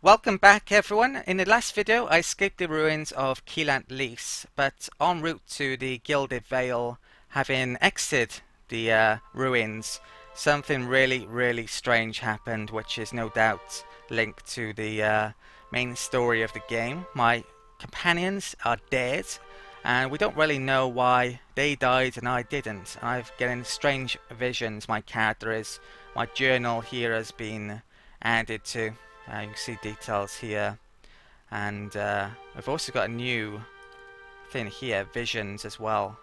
Welcome back everyone. In the last video I escaped the ruins of Keelant, but en route to the Gilded Vale, having exited the ruins, something really strange happened, which is no doubt linked to the main story of the game. My companions are dead and we don't really know why they died and I didn't. I've getting strange visions. My character is, my journal here has been added to. You can see details here, and I've also got a new thing here, visions as well.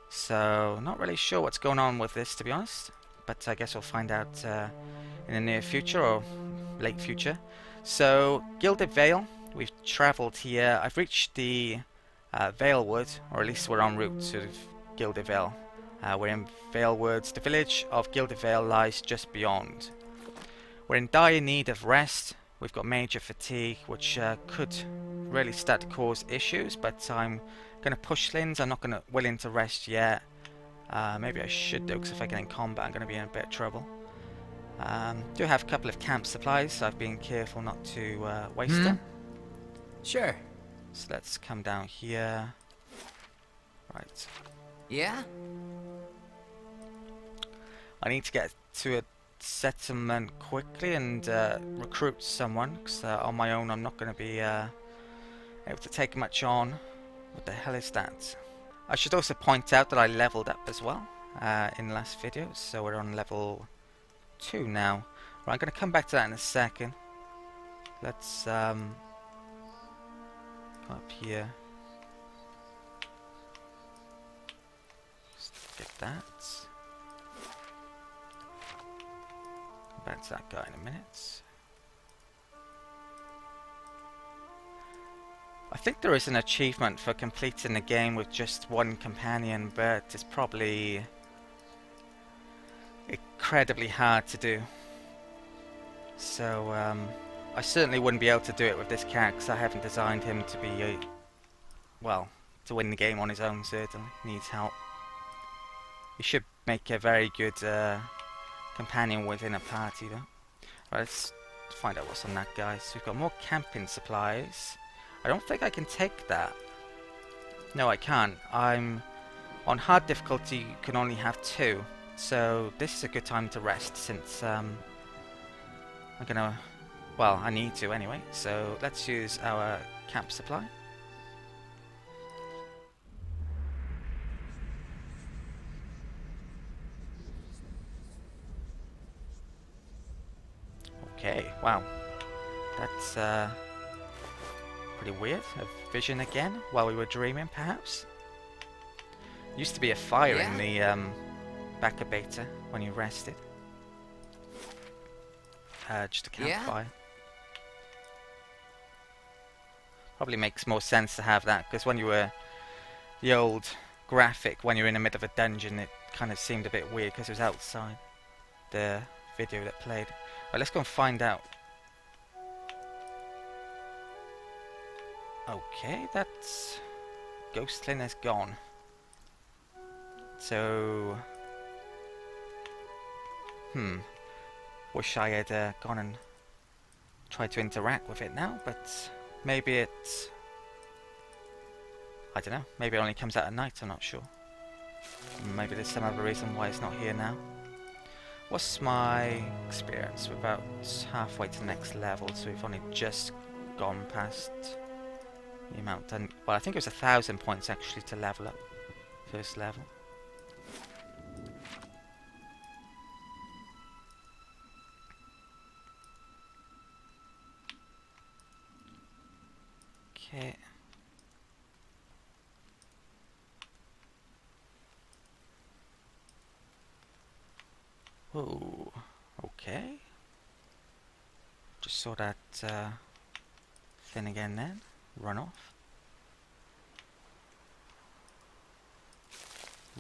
So not really sure what's going on with this, to be honest, but I guess we'll find out in the near future or late future. So Gilded Vale, we've travelled here. I've reached the Valewood, or at least we're en route to Gilded Vale. We're in Valewoods. The village of Gilded Vale lies just beyond. We're in dire need of rest. We've got major fatigue, which could really start to cause issues, but I'm going to push things. I'm not willing to rest yet. Maybe I should though, because if I get in combat I'm going to be in a bit of trouble. Do have a couple of camp supplies, so I've been careful not to waste them. Sure. So let's come down here. Right. Yeah? I need to get to a settlement quickly and recruit someone, because on my own I'm not going to be able to take much on. What the hell is that? I should also point out that I leveled up as well in the last video, so we're on level 2 now. Right, I'm going to come back to that in a second. Let's go up here. Just get that. Back to that guy in a minute. I think there is an achievement for completing the game with just one companion, but it's probably incredibly hard to do. So I certainly wouldn't be able to do it with this character, because I haven't designed him to be, well, to win the game on his own. Certainly needs help. He should make a very good companion within a party though. Right, let's find out what's on that guy. So we've got more camping supplies. I don't think I can take that. No, I can't. I'm on hard difficulty, you can only have 2. So this is a good time to rest, since I'm gonna, well, I need to anyway. So let's use our camp supply. Okay, wow. That's pretty weird. A vision again, while we were dreaming, perhaps? Used to be a fire in the back of beta when you rested. Just a campfire. Probably makes more sense to have that, because when you were the old graphic, when you're in the middle of a dungeon, it kind of seemed a bit weird because it was outside the video that played. Right, let's go and find out. Okay, that's Ghostlin is gone. So, wish I had gone and tried to interact with it now, but maybe it's, I don't know, maybe it only comes out at night, I'm not sure. Maybe there's some other reason why it's not here now. What's my experience? We're about halfway to the next level, so we've only just gone past the amount done. Well, I think it was 1,000 points actually to level up. First level. Okay. Whoa. Okay. Just saw that thing again then. Run off.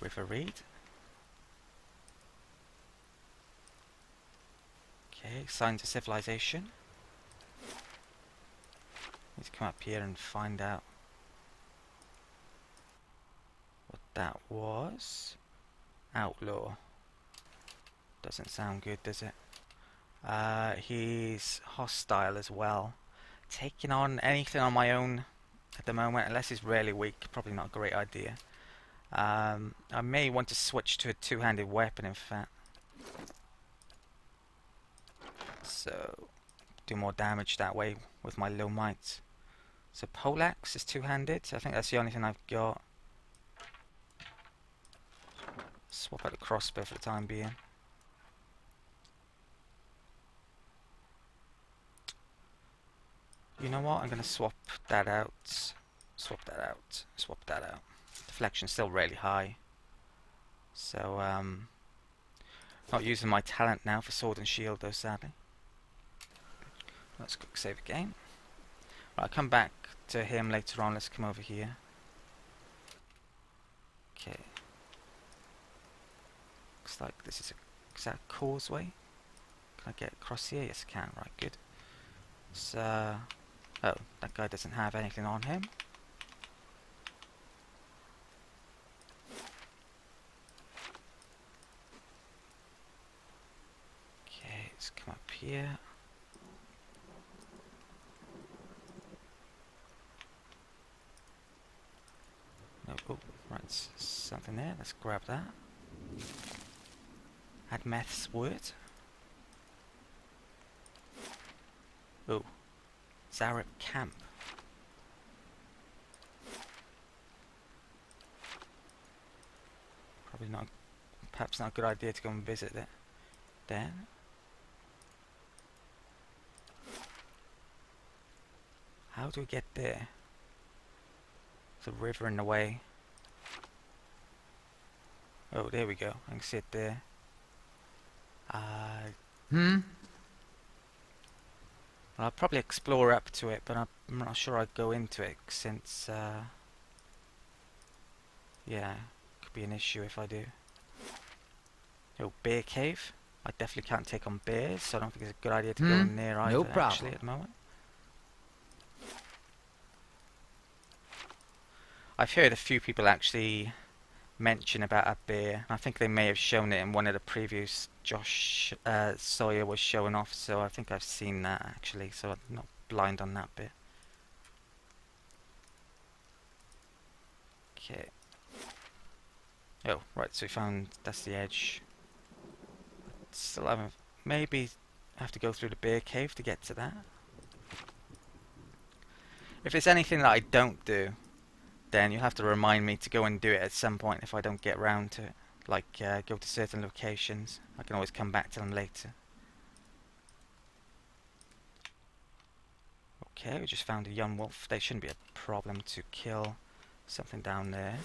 River Reed. Okay, signs of civilization. Need to come up here and find out what that was. Outlaw. Doesn't sound good, does it? He's hostile as well. Taking on anything on my own at the moment, unless he's really weak, probably not a great idea. I may want to switch to a two-handed weapon, in fact. So, do more damage that way with my low might. So poleaxe is two-handed. I think that's the only thing I've got. Swap out the crossbow for the time being. You know what? I'm going to swap that out. Swap that out. Swap that out. Deflection's still really high. So, not using my talent now for sword and shield though, sadly. Let's quick save again. Right, I'll come back to him later on. Let's come over here. Okay. Looks like this is a causeway. Can I get across here? Yes, I can. Right, good. So, oh, that guy doesn't have anything on him. Okay, let's come up here. No, oh, right, something there. Let's grab that. Add Meth's word. Oh, Zarep camp. Probably not. Perhaps not a good idea to go and visit it. Then. How do we get there? There's a river in the way. Oh, there we go. I can see it there. Well, I'll probably explore up to it, but I'm not sure I'd go into it since, yeah, could be an issue if I do. Oh, bear cave. I definitely can't take on bears, so I don't think it's a good idea to go in there either, No problem. actually, at the moment. I've heard a few people actually mention about a bear. I think they may have shown it in one of the previews Josh Sawyer was showing off, so I think I've seen that actually, so I'm not blind on that bit. Okay. Oh, right, so we found that's the edge. Still haven't. Maybe have to go through the bear cave to get to that. If there's anything that I don't do, then you'll have to remind me to go and do it at some point if I don't get round to it. Like, go to certain locations. I can always come back to them later. Okay, we just found a young wolf. They shouldn't be a problem to kill. Something down there.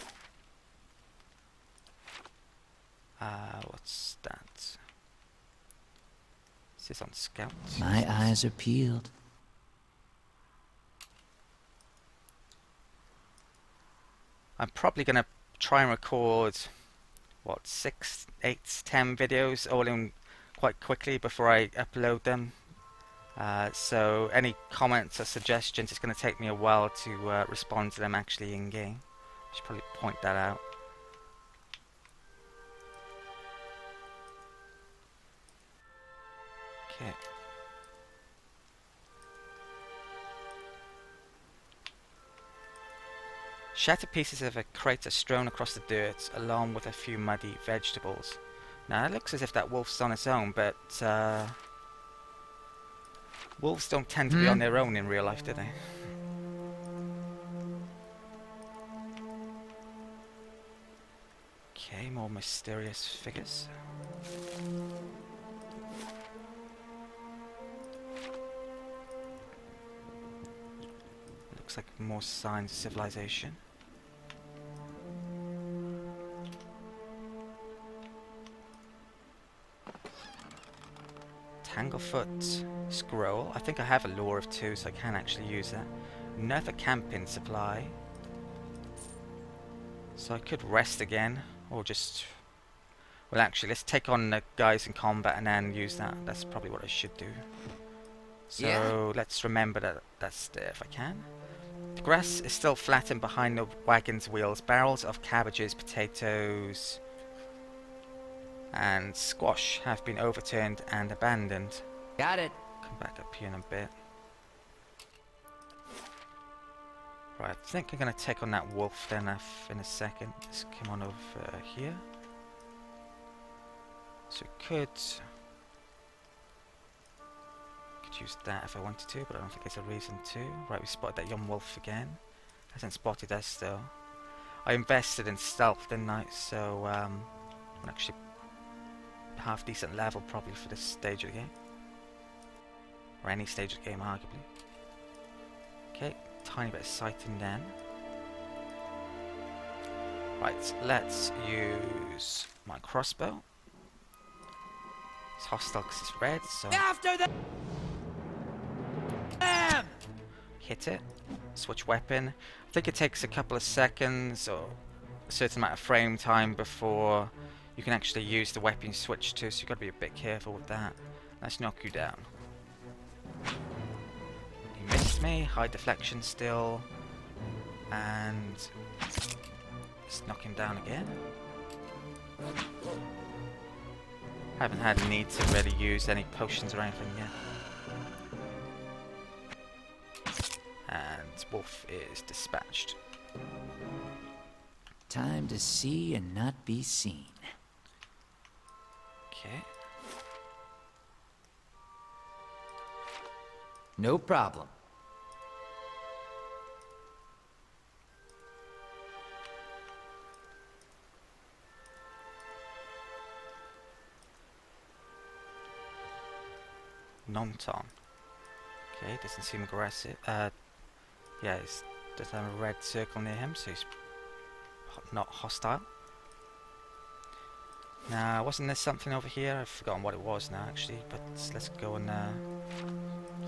What's that? Is this on scout? My eyes are peeled. I'm probably going to try and record, what, 6, 8, 10 videos all in quite quickly before I upload them. So any comments or suggestions, it's going to take me a while to respond to them actually in game. I should probably point that out. Okay. Shattered pieces of a crate are strewn across the dirt, along with a few muddy vegetables. Now it looks as if that wolf's on its own, but wolves don't tend to be on their own in real life, do they? Okay, more mysterious figures. Looks like more signs of civilization. Tanglefoot scroll. I think I have a lore of 2, so I can actually use that. Another camping supply. So I could rest again, or just... Well, actually, let's take on the guys in combat and then use that. That's probably what I should do. So let's remember that that's there if I can. The grass is still flattened behind the wagon's wheels. Barrels of cabbages, potatoes, and squash have been overturned and abandoned. Got it. Come back up here in a bit. Right, I think I'm going to take on that wolf then in a second. Let's come on over here. So could use that if I wanted to, but I don't think there's a reason to. Right, we spotted that young wolf again. Hasn't spotted us though. I invested in stealth, didn't I? So I'm actually half decent level probably for this stage of the game. Or any stage of the game, arguably. Okay, tiny bit of sighting then. Right, let's use my crossbow. It's hostile because it's red, so... After them! Hit it. Switch weapon. I think it takes a couple of seconds or a certain amount of frame time before you can actually use the weapon you switch to, so you've got to be a bit careful with that. Let's knock you down. He missed me. High deflection still. And... let's knock him down again. Haven't had a need to really use any potions or anything yet. And wolf is dispatched. Time to see and not be seen. Okay. No problem. Non-ton. Okay, doesn't seem aggressive. Yeah, he doesn't have a red circle near him, so he's not hostile. Now, wasn't there something over here? I've forgotten what it was now, actually, but let's go and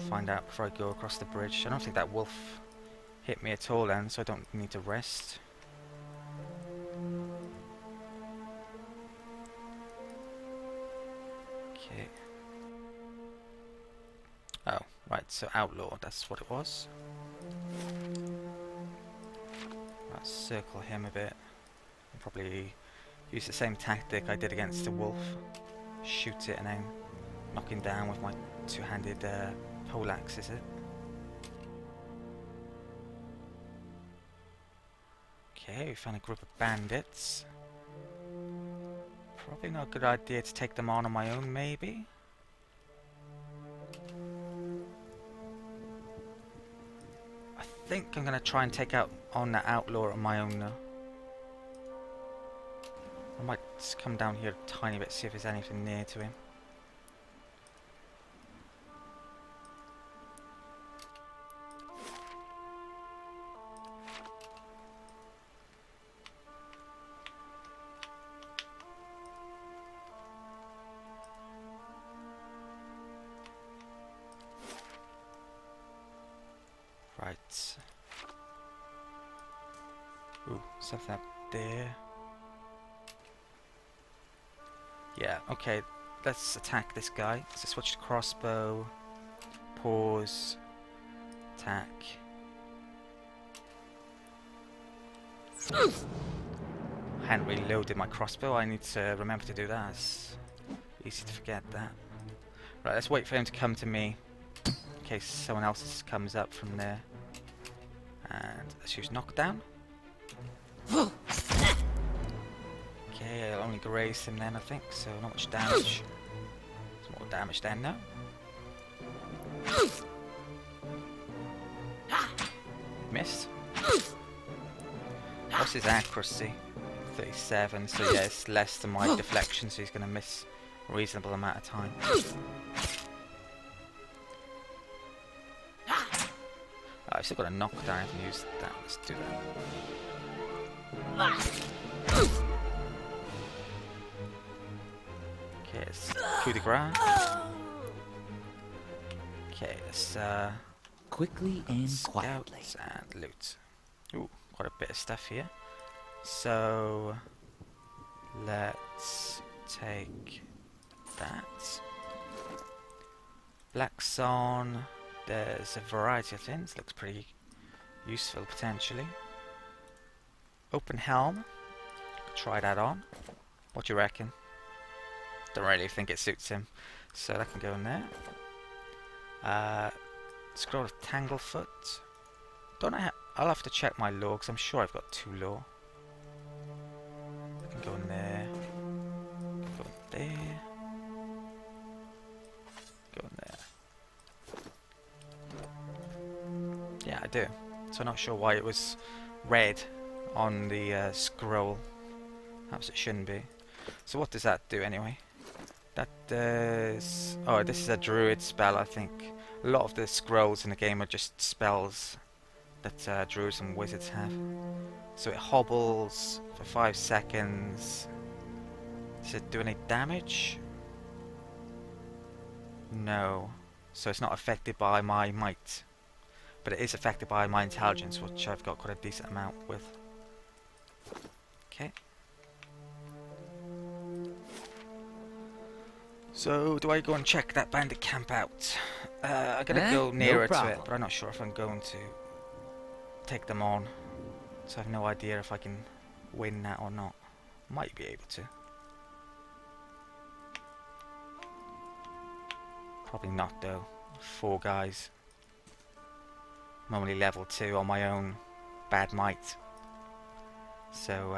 find out before I go across the bridge. I don't think that wolf hit me at all then, so I don't need to rest. Okay. Oh, right, so outlaw, that's what it was. Right, circle him a bit. I'll probably use the same tactic I did against the wolf. Shoot it and then knock him down with my two-handed poleaxe, is it? Okay, we found a group of bandits. Probably not a good idea to take them on my own, maybe? I think I'm going to try and take out on that outlaw on my own though. I might just come down here a tiny bit, see if there's anything near to him. Right. Ooh, something up there. Yeah, okay, let's attack this guy. So switch to crossbow, pause, attack. I hadn't really loaded my crossbow, I need to remember to do that. It's easy to forget that. Right, let's wait for him to come to me, in case someone else comes up from there. And let's use knockdown. Okay, I'll only graze him then, I think, so not much damage. Some more damage then, no? Missed. What's his accuracy? 37, so yeah, it's less than my deflection, so he's going to miss a reasonable amount of time. Oh, I've still got a knockdown, I haven't used that, let's do that. Okay, it's coup de grace. Okay, let's Quickly and scout quietly. and loot. Ooh, quite a bit of stuff here. So let's take that. Black Son. There's a variety of things. Looks pretty useful potentially. Open helm. Try that on. What do you reckon? Don't really think it suits him, so that can go in there. Uh, Scroll of Tanglefoot. Don't I? I'll have to check my lore because I'm sure I've got 2 lore. I can go in there. Go in there. Go in there. Yeah, I do. So I'm not sure why it was red on the scroll. Perhaps it shouldn't be. So what does that do anyway? That does... Oh, this is a druid spell, I think. A lot of the scrolls in the game are just spells that druids and wizards have. So it hobbles for 5 seconds. Does it do any damage? No. So it's not affected by my might. But it is affected by my intelligence, which I've got quite a decent amount with. Okay. So, do I go and check that bandit camp out? I'm gonna go nearer to it, but I'm not sure if I'm going to take them on. So I have no idea if I can win that or not. Might be able to. Probably not though. 4 guys. I'm only level 2 on my own bad might. So,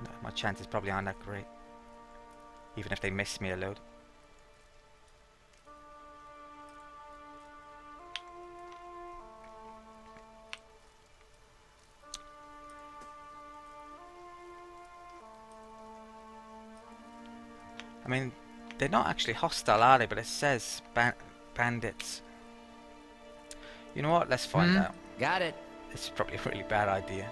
no, my chances probably aren't that great. Even if they miss me a load. I mean, they're not actually hostile, are they? But it says bandits. You know what? Let's find out. Got it. This is probably a really bad idea.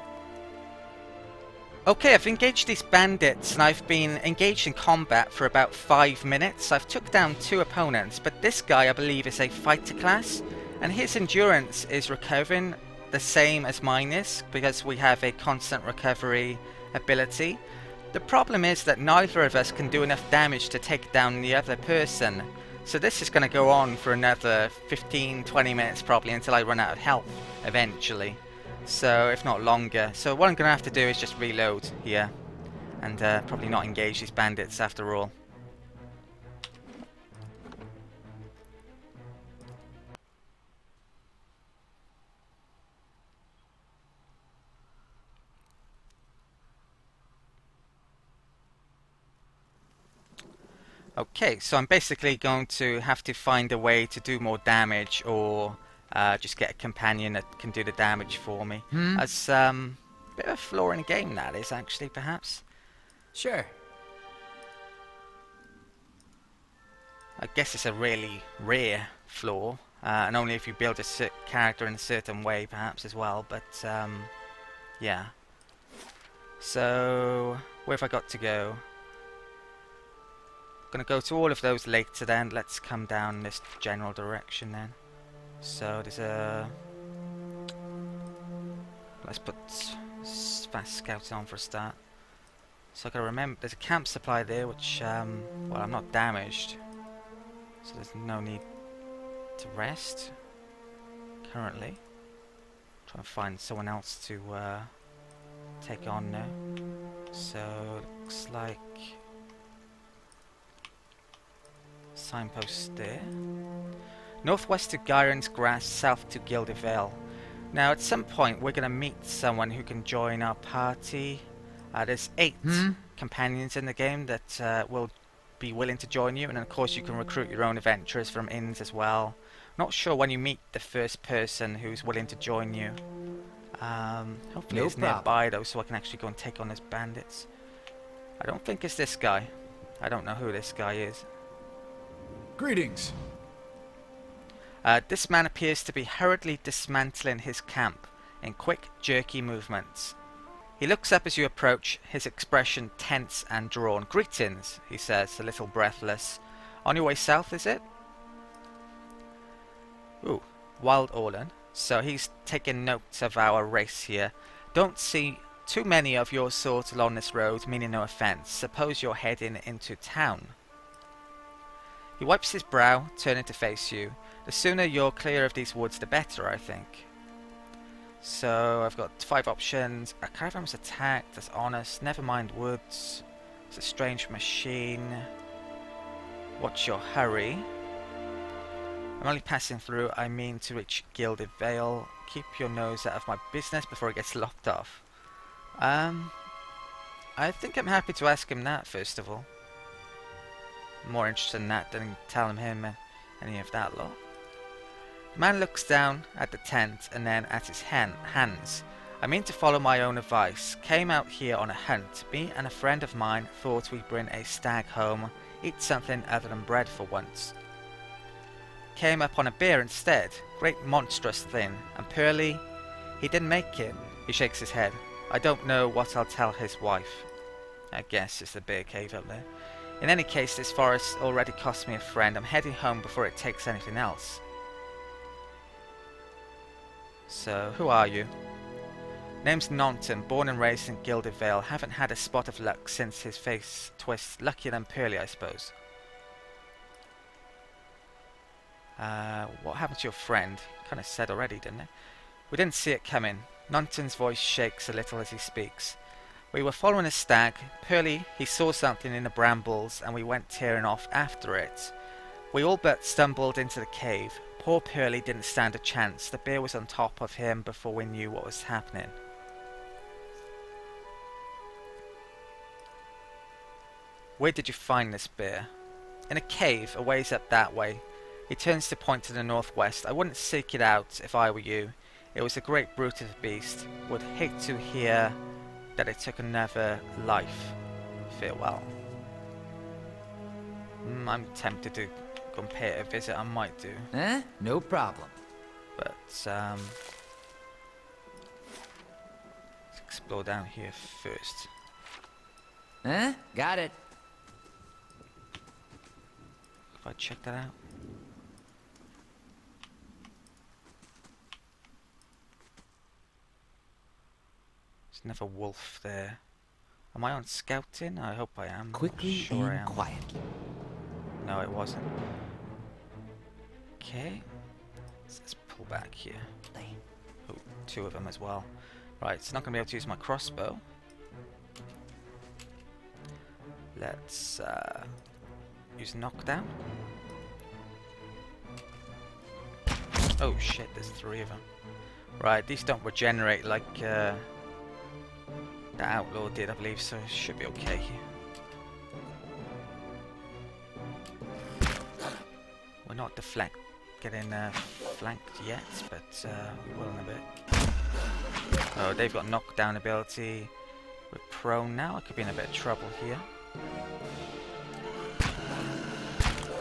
Okay, I've engaged these bandits and I've been engaged in combat for about 5 minutes. I've took down 2 opponents, but this guy I believe is a fighter class and his endurance is recovering the same as mine is because we have a constant recovery ability. The problem is that neither of us can do enough damage to take down the other person. So this is going to go on for another 15-20 minutes probably until I run out of health eventually. So if not longer. So what I'm going to have to do is just reload here. And probably not engage these bandits after all. Okay, so I'm basically going to have to find a way to do more damage or just get a companion that can do the damage for me. As a bit of a flaw in the game that is actually, perhaps. Sure. I guess it's a really rare flaw, and only if you build a character in a certain way perhaps as well, but yeah. So, where have I got to go? Gonna go to all of those later then. Let's come down this general direction then. So there's a... Let's put fast scouts on for a start. So I gotta remember there's a camp supply there which, well, I'm not damaged. So there's no need to rest currently. Trying to find someone else to take on now. So looks like signpost there. Northwest to Gyron's Grass, south to Gilded Vale. Now at some point we're going to meet someone who can join our party. There's 8 companions in the game that will be willing to join you, and of course you can recruit your own adventurers from inns as well. Not sure when you meet the first person who's willing to join you. Hopefully it's nearby though, so I can actually go and take on those bandits. I don't think it's this guy. I don't know who this guy is. Greetings. This man appears to be hurriedly dismantling his camp in quick, jerky movements. He looks up as you approach, his expression tense and drawn. Greetings, he says, a little breathless. On your way south, is it? Ooh, Wild Orland. So he's taking notes of our race here. Don't see too many of your sort along this road, meaning no offence. Suppose you're heading into town. He wipes his brow, turning to face you. The sooner you're clear of these woods, the better, I think. So I've got 5 options. A caravan was attacked. That's honest. Never mind woods. It's a strange machine. What's your hurry? I'm only passing through. I mean to reach Gilded Vale. Keep your nose out of my business before it gets locked off. I think I'm happy to ask him that first of all. More interested in that than telling him any of that lot. The man looks down at the tent and then at his hands. I mean to follow my own advice. Came out here on a hunt. Me and a friend of mine thought we'd bring a stag home. Eat something other than bread for once. Came up on a bear instead. Great monstrous thing. And Pearly, he didn't make it. He shakes his head. I don't know what I'll tell his wife. I guess it's the bear cave up there. In any case, this forest already cost me a friend. I'm heading home before it takes anything else. So, who are you? Name's Nonton, born and raised in Gilded Vale. Haven't had a spot of luck since his face twist. Luckier than Pearly, I suppose. What happened to your friend? Kind of said already, didn't it? We didn't see it coming. Nonton's voice shakes a little as he speaks. We were following a stag. Pearly, he saw something in the brambles and we went tearing off after it. We all but stumbled into the cave. Poor Pearly didn't stand a chance. The bear was on top of him before we knew what was happening. Where did you find this bear? In a cave, a ways up that way. He turns to point to the northwest. I wouldn't seek it out if I were you. It was a great brute of a beast. Would hate to hear that it took another life. Farewell. I'm tempted to go and pay it a visit. I might do. No problem. But, let's explore down here first. Got it. If I check that out. There's another wolf there. Am I on scouting? I hope I am. Quickly Sure I and am. quietly. No, it wasn't. Okay. Let's pull back here. Oh, two of them as well. Right, it's not going to be able to use my crossbow. Let's use knockdown. Oh shit, there's three of them. Right, these don't regenerate like the outlaw did, I believe, so it should be okay here. We're not getting flanked yet, but we will in a bit. Oh, they've got knockdown ability. We're prone now. I could be in a bit of trouble here.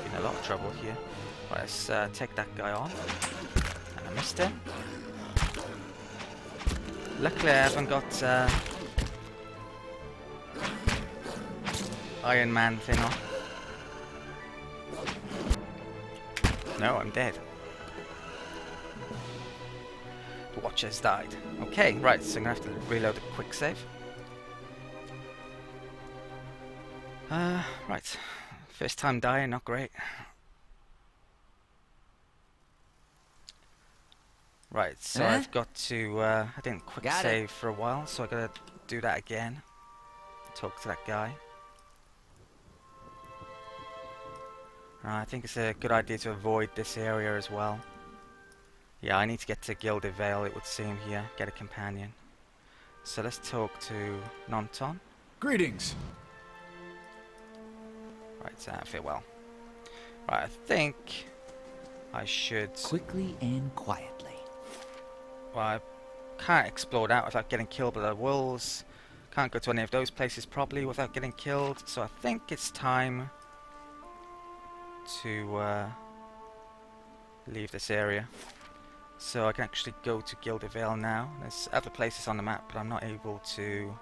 In a lot of trouble here. Right, let's take that guy on. And I missed him. Luckily, I haven't got Iron Man thing on. No, I'm dead. The Watcher's died. Okay, right, so I'm gonna have to reload a quick save. Right. First time dying, not great. Right, so I've got to, I didn't quick save for a while, so I gotta do that again. Talk to that guy. I think it's a good idea to avoid this area as well. Yeah, I need to get to Gilded Vale, it would seem here, get a companion. So let's talk to Nonton. Greetings. Right, farewell. Right, I think I should... Quickly and quietly. Well, I can't explore that without getting killed by the wolves. Can't go to any of those places properly without getting killed. So I think it's time to leave this area. So I can actually go to Gilded Vale now. There's other places on the map, but I'm not able to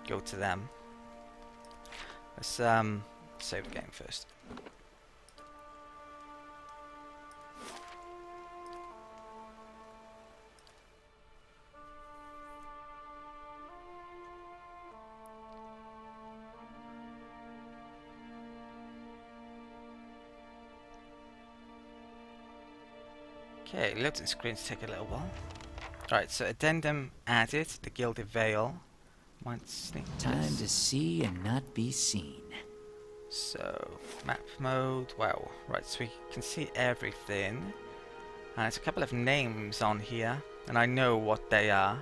go to them. Let's save the game first. Okay, loading screens take a little while. Right, so addendum added, the Gilded Vale. Might sneak Time this. to see and not be seen. So, map mode, wow, right, so we can see everything. And there's a couple of names on here, and I know what they are.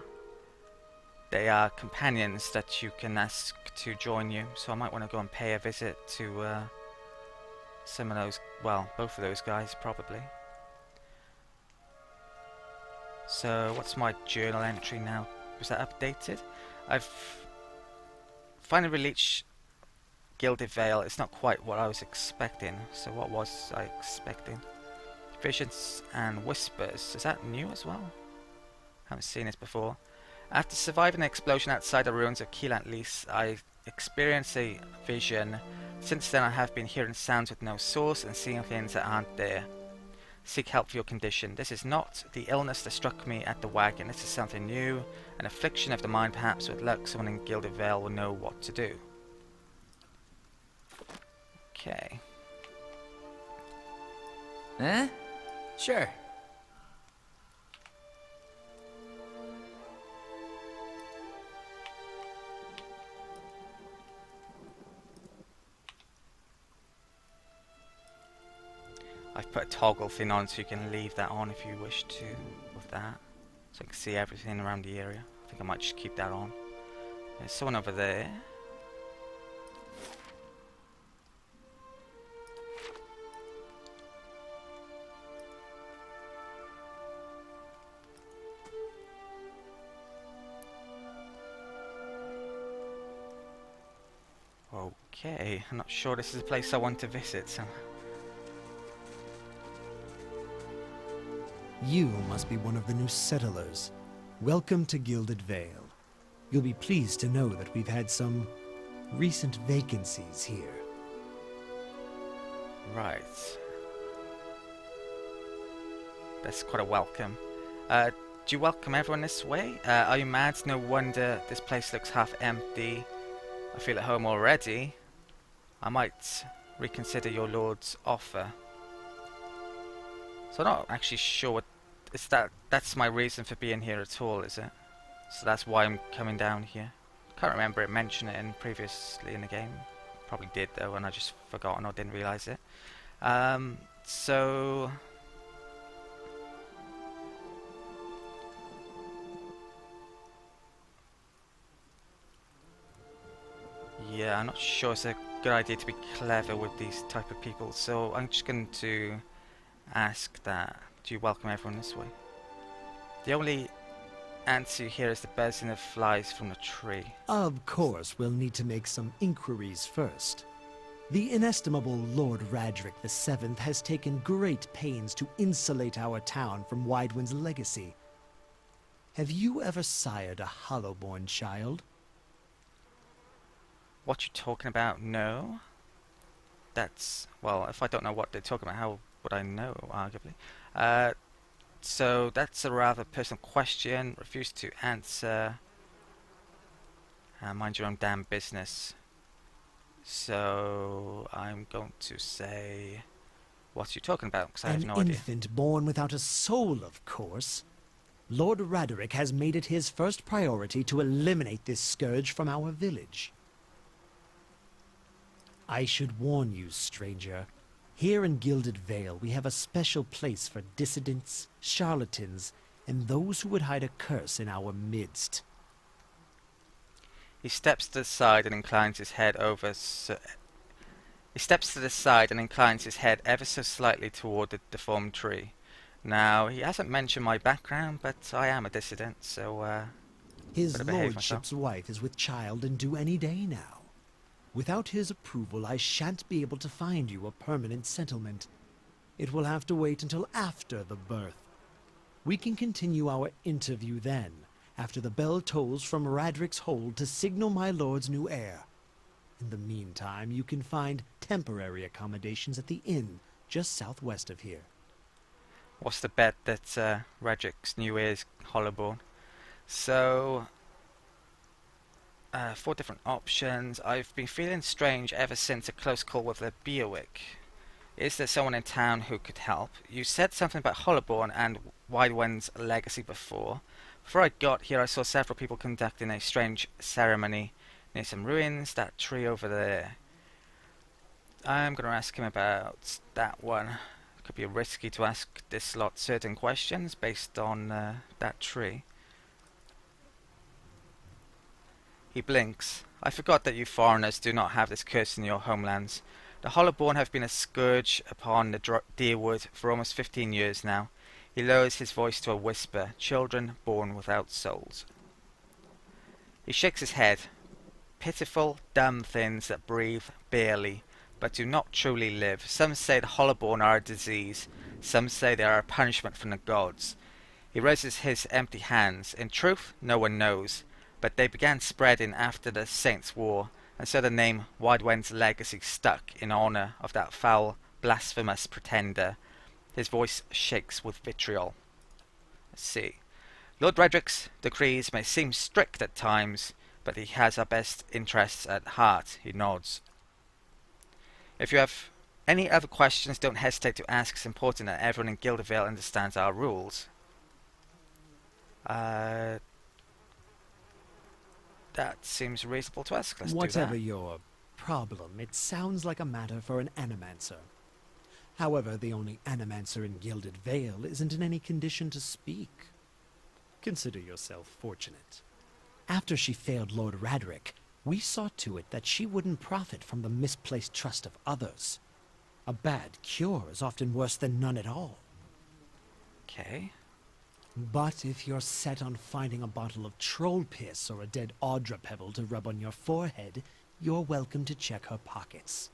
They are companions that you can ask to join you, so I might want to go and pay a visit to some of those, well, both of those guys probably. So what's my journal entry now? Was that updated? I've finally reached Gilded Vale. It's not quite what I was expecting. So what was I expecting? Visions and Whispers. Is that new as well? Haven't seen this before. After surviving an explosion outside the ruins of Keelant Lease, I experienced a vision. Since then I have been hearing sounds with no source and seeing things that aren't there. Seek help for your condition. This is not the illness that struck me at the wagon. This is something new, an affliction of the mind. Perhaps with luck someone in Gilded Vale will know what to do. Okay. Eh? Sure. I've put a toggle thing on so you can leave that on if you wish to with that. So I can see everything around the area. I think I might just keep that on. There's someone over there. Okay, I'm not sure this is a place I want to visit, so... You must be one of the new settlers. Welcome to Gilded Vale. You'll be pleased to know that we've had some recent vacancies here. Right. That's quite a welcome. Do you welcome everyone this way? Are you mad? No wonder this place looks half empty. I feel at home already. I might reconsider your lord's offer. So I'm not actually sure what... That's my reason for being here at all, is it? So that's why I'm coming down here. Can't remember it mentioning it previously in the game. Probably did though, and I just forgotten or didn't realise it. So... yeah, I'm not sure it's a good idea to be clever with these type of people, so I'm just going to ask that. Do you welcome everyone this way? The only answer here is the buzzing of flies from the tree. Of course, we'll need to make some inquiries first. The inestimable Lord Radric VII has taken great pains to insulate our town from Widewind's legacy. Have you ever sired a Hollowborn child? What you talking about? No. That's... well, if I don't know what they're talking about, how would I know, arguably? So that's a rather personal question. Refuse to answer. Mind your own damn business. So I'm going to say... what are you talking about? Because I have no An idea. infant born without a soul, of course. Lord Radric has made it his first priority to eliminate this scourge from our village. I should warn you, stranger. Here in Gilded Vale, we have a special place for dissidents, charlatans, and those who would hide a curse in our midst. He steps to the side and inclines his head over He steps to the side and inclines his head ever so slightly toward the deformed tree. Now, he hasn't mentioned my background, but I am a dissident, so His better behave lordship's myself. wife is with child and due any day now. Without his approval, I shan't be able to find you a permanent settlement. It will have to wait until after the birth. We can continue our interview then, after the bell tolls from Radric's hold to signal my lord's new heir. In the meantime, you can find temporary accommodations at the inn just southwest of here. What's the bet that Radric's new heir is Hollowborn? So... 4 different options. I've been feeling strange ever since a close call with the Beerwick. Is there someone in town who could help? You said something about Hollowborn and Widewind's legacy before. Before I got here, I saw several people conducting a strange ceremony near some ruins. That tree over there. I'm going to ask him about that one. Could be risky to ask this lot certain questions based on that tree. He blinks. I forgot that you foreigners do not have this curse in your homelands. The Hollowborn have been a scourge upon the Deerwood for almost 15 years now. He lowers his voice to a whisper. Children born without souls. He shakes his head. Pitiful, dumb things that breathe barely, but do not truly live. Some say the Hollowborn are a disease. Some say they are a punishment from the gods. He raises his empty hands. In truth, no one knows. But they began spreading after the Saints' War, and so the name Widewend's legacy stuck in honour of that foul, blasphemous pretender. His voice shakes with vitriol. Let's see. Lord Redrick's decrees may seem strict at times, but he has our best interests at heart. He nods. If you have any other questions, don't hesitate to ask. It's important that everyone in Gilded understands our rules. That seems reasonable to ask. Let's do that. Whatever your problem, it sounds like a matter for an animancer. However, the only animancer in Gilded Vale isn't in any condition to speak. Consider yourself fortunate. After she failed Lord Radrick, we saw to it that she wouldn't profit from the misplaced trust of others. A bad cure is often worse than none at all. Okay. But if you're set on finding a bottle of troll piss or a dead Audra pebble to rub on your forehead, you're welcome to check her pockets.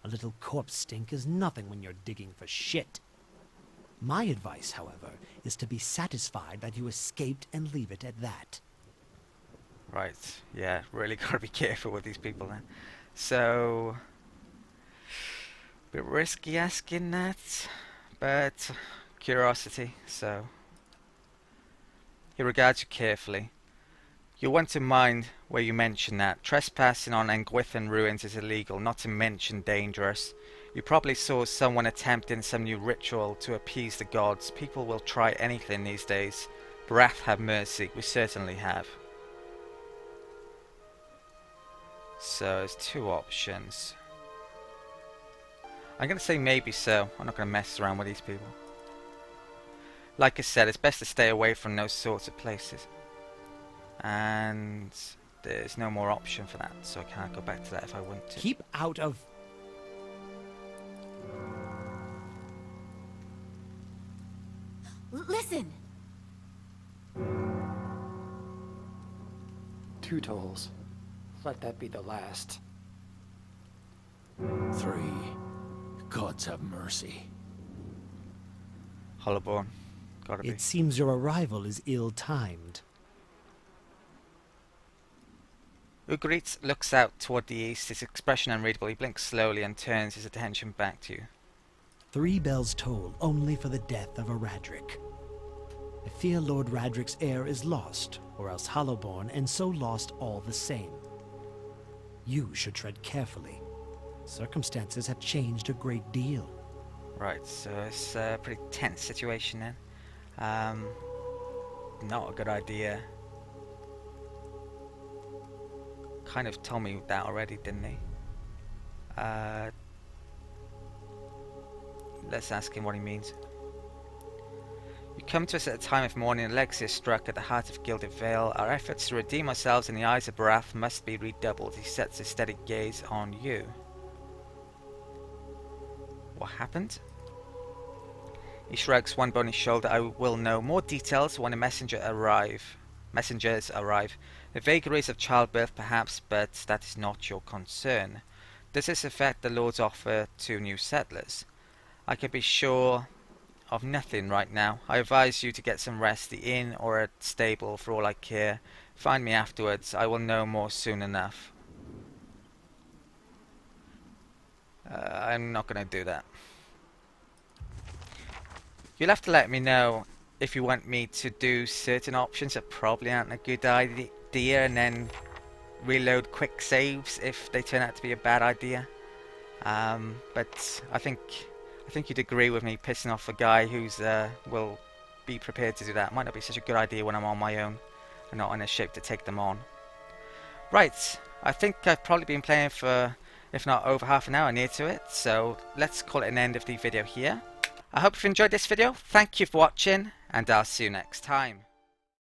A little corpse stink is nothing when you're digging for shit. My advice, however, is to be satisfied that you escaped and leave it at that. Right. Yeah, really gotta be careful with these people then. So, bit risky asking that, but curiosity, so. He regards you carefully. You'll want to mind where you mention that. Trespassing on Engwithan ruins is illegal, not to mention dangerous. You probably saw someone attempting some new ritual to appease the gods. People will try anything these days. Brath have mercy, we certainly have. So there's two options. I'm going to say maybe so. I'm not going to mess around with these people. Like I said, it's best to stay away from those sorts of places. And there's no more option for that, so I can't go back to that if I want to. Keep out of... Listen! 2 tolls. Let that be the last. 3. Gods have mercy. Hollowborn. Gotta be. It seems your arrival is ill-timed. Ugrit looks out toward the east, his expression unreadable. He blinks slowly and turns his attention back to you. 3 bells toll only for the death of a Radrick. I fear Lord Radrick's heir is lost, or else Hollowborn, and so lost all the same. You should tread carefully. Circumstances have changed a great deal. Right, so it's a pretty tense situation then. Not a good idea. Kind of told me that already, didn't he? Let's ask him what he means. You come to us at a time of mourning. Alexia struck at the heart of Gilded Vale. Our efforts to redeem ourselves in the eyes of Barath must be redoubled. He sets a steady gaze on you. What happened? He shrugs one bony shoulder. I will know more details when a messengers arrive. The vagaries of childbirth, perhaps, but that is not your concern. Does this affect the Lord's offer to new settlers? I can be sure of nothing right now. I advise you to get some rest, the inn or a stable for all I care. Find me afterwards. I will know more soon enough. I'm not going to do that. You'll have to let me know if you want me to do certain options that probably aren't a good idea, and then reload quick saves if they turn out to be a bad idea. But I think you'd agree with me. Pissing off a guy who's will be prepared to do that might not be such a good idea when I'm on my own and not in a shape to take them on. Right, I think I've probably been playing for if not over half an hour near to it, so let's call it an end of the video here. I hope you've enjoyed this video, thank you for watching, and I'll see you next time.